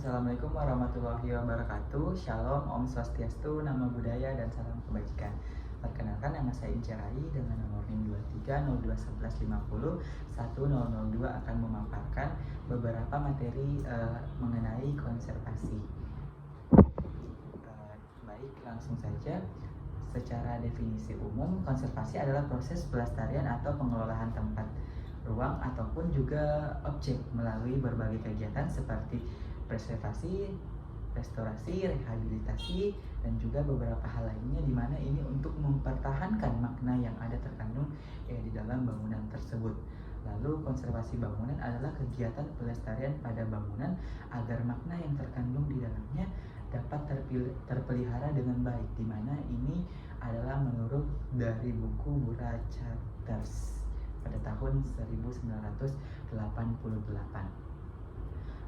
Assalamualaikum warahmatullahi wabarakatuh. Shalom, Om Swastiastu, Namo Buddhaya, dan salam kebajikan. Perkenalkan, nama saya Ince Rai dengan nomor NIM 230211501002 akan memaparkan beberapa materi mengenai konservasi. Baik, langsung saja. Secara definisi umum, konservasi adalah proses pelestarian atau pengelolaan tempat, ruang, ataupun juga objek melalui berbagai kegiatan seperti preservasi, restorasi, rehabilitasi, dan juga beberapa hal lainnya, di mana ini untuk mempertahankan makna yang ada terkandung di dalam bangunan tersebut. Lalu konservasi bangunan adalah kegiatan pelestarian pada bangunan agar makna yang terkandung di dalamnya dapat terpelihara dengan baik, di mana ini adalah menurut dari buku Burra Charters pada tahun 1988.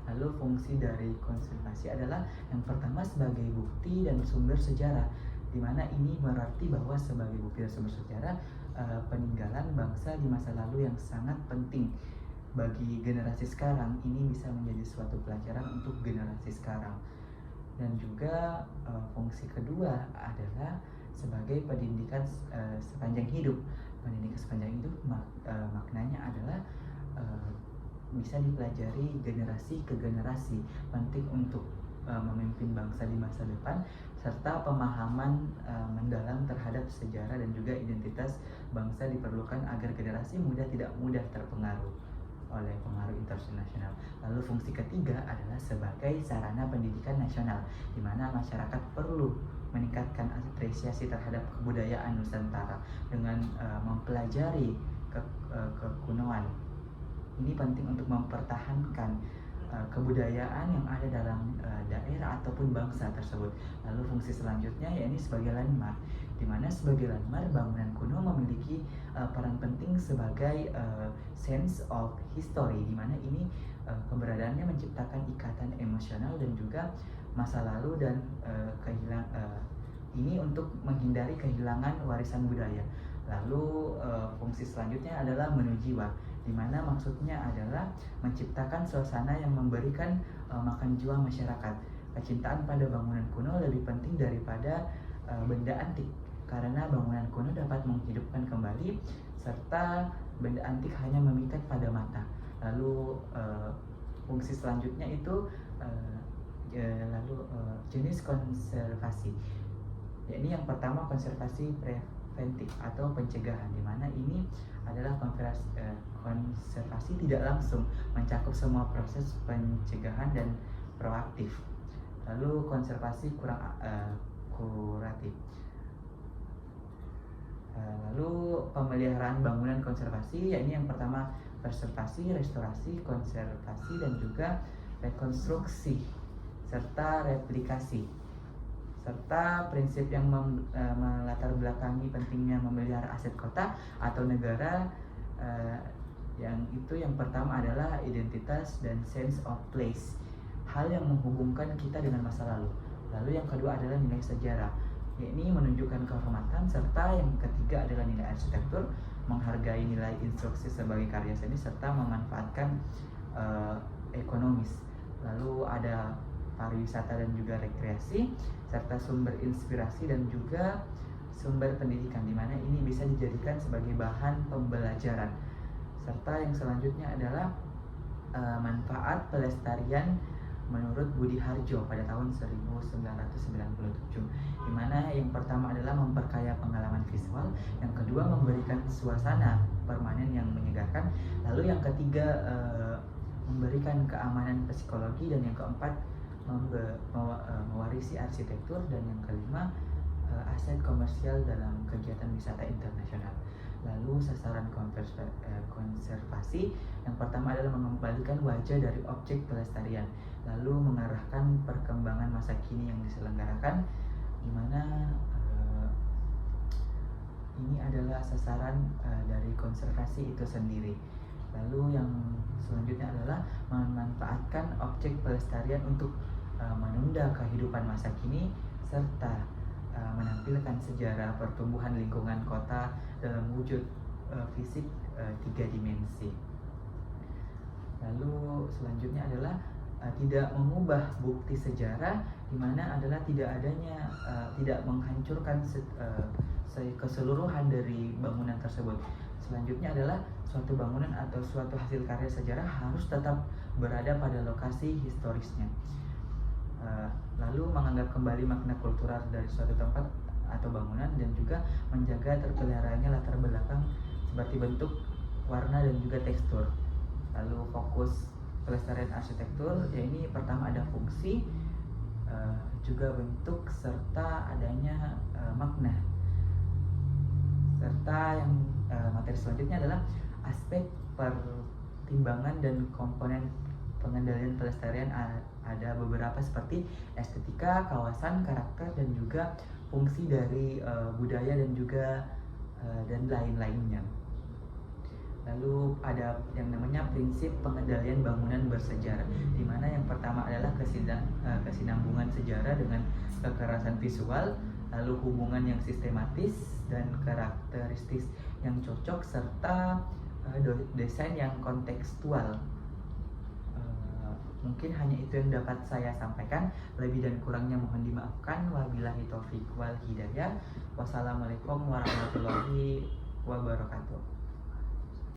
Lalu fungsi dari konservasi adalah yang pertama sebagai bukti dan sumber sejarah, di mana ini berarti bahwa sebagai bukti dan sumber sejarah peninggalan bangsa di masa lalu yang sangat penting bagi generasi sekarang. Ini bisa menjadi suatu pelajaran untuk generasi sekarang. Dan juga fungsi kedua adalah sebagai pendidikan sepanjang hidup. Pendidikan sepanjang hidup maknanya adalah bisa dipelajari generasi ke generasi, penting untuk memimpin bangsa di masa depan, serta pemahaman mendalam terhadap sejarah dan juga identitas bangsa diperlukan agar generasi muda tidak mudah terpengaruh oleh pengaruh internasional. Lalu fungsi ketiga adalah sebagai sarana pendidikan nasional, di mana masyarakat perlu meningkatkan apresiasi terhadap kebudayaan Nusantara dengan mempelajari kekunoan. Ini penting untuk mempertahankan kebudayaan yang ada dalam daerah ataupun bangsa tersebut. Lalu fungsi selanjutnya yakni sebagai landmark, di mana sebagai landmark bangunan kuno memiliki peran penting sebagai sense of history, di mana ini keberadaannya menciptakan ikatan emosional dan juga masa lalu dan ini untuk menghindari kehilangan warisan budaya. Lalu fungsi selanjutnya adalah menu jiwa, di mana maksudnya adalah menciptakan suasana yang memberikan makan jiwa masyarakat. Kecintaan pada bangunan kuno lebih penting daripada benda antik, karena bangunan kuno dapat menghidupkan kembali, serta benda antik hanya memikat pada mata. Lalu fungsi selanjutnya itu jenis konservasi, yakni yang pertama konservasi preventif atau pencegahan, di mana ini adalah konservasi tidak langsung mencakup semua proses pencegahan dan proaktif. Lalu konservasi kuratif. Lalu pemeliharaan bangunan konservasi, yakni yang pertama preservasi, restorasi, konservasi, dan juga rekonstruksi serta replikasi, serta prinsip yang melatar belakangi pentingnya memelihara aset kota atau negara. Yang pertama adalah identitas dan sense of place, hal yang menghubungkan kita dengan masa lalu. Lalu yang kedua adalah nilai sejarah, yakni menunjukkan kehormatan, serta yang ketiga adalah nilai arsitektur, menghargai nilai instruksi sebagai karya seni, serta memanfaatkan ekonomis. Lalu ada pariwisata dan juga rekreasi, serta sumber inspirasi dan juga sumber pendidikan, di mana ini bisa dijadikan sebagai bahan pembelajaran. Serta yang selanjutnya adalah manfaat pelestarian menurut Budi Harjo pada tahun 1997, di mana yang pertama adalah memperkaya pengalaman visual, yang kedua memberikan suasana permanen yang menyegarkan, lalu yang ketiga memberikan keamanan psikologi, dan yang keempat mewarisi arsitektur, dan yang kelima aset komersial dalam kegiatan wisata internasional. Lalu sasaran konservasi, yang pertama adalah mengembalikan wajah dari objek pelestarian, lalu mengarahkan perkembangan masa kini yang diselenggarakan, di mana ini adalah sasaran dari konservasi itu sendiri. Lalu yang selanjutnya adalah memanfaatkan objek pelestarian untuk menunda kehidupan masa kini, serta menampilkan sejarah pertumbuhan lingkungan kota dalam wujud fisik 3 dimensi. Lalu selanjutnya adalah tidak mengubah bukti sejarah, di mana adalah tidak menghancurkan keseluruhan dari bangunan tersebut. Selanjutnya adalah suatu bangunan atau suatu hasil karya sejarah harus tetap berada pada lokasi historisnya. Lalu menganggap kembali makna kultural dari suatu tempat atau bangunan, dan juga menjaga terpeliharanya latar belakang seperti bentuk, warna, dan juga tekstur. Lalu fokus pelestarian arsitektur, ya ini pertama ada fungsi, juga bentuk, serta adanya makna. Serta yang materi selanjutnya adalah aspek pertimbangan dan komponen pengendalian pelestarian. Ada beberapa seperti estetika, kawasan, karakter, dan juga fungsi dari budaya dan juga dan lain-lainnya. Lalu ada yang namanya prinsip pengendalian bangunan bersejarah, di mana yang pertama adalah kesinambungan sejarah dengan kekerasan visual, lalu hubungan yang sistematis dan karakteristik yang cocok, serta desain yang kontekstual. Mungkin hanya itu yang dapat saya sampaikan. Lebih dan kurangnya mohon dimaafkan. Wabillahi taufiq wal hidayah. Wassalamualaikum warahmatullahi wabarakatuh.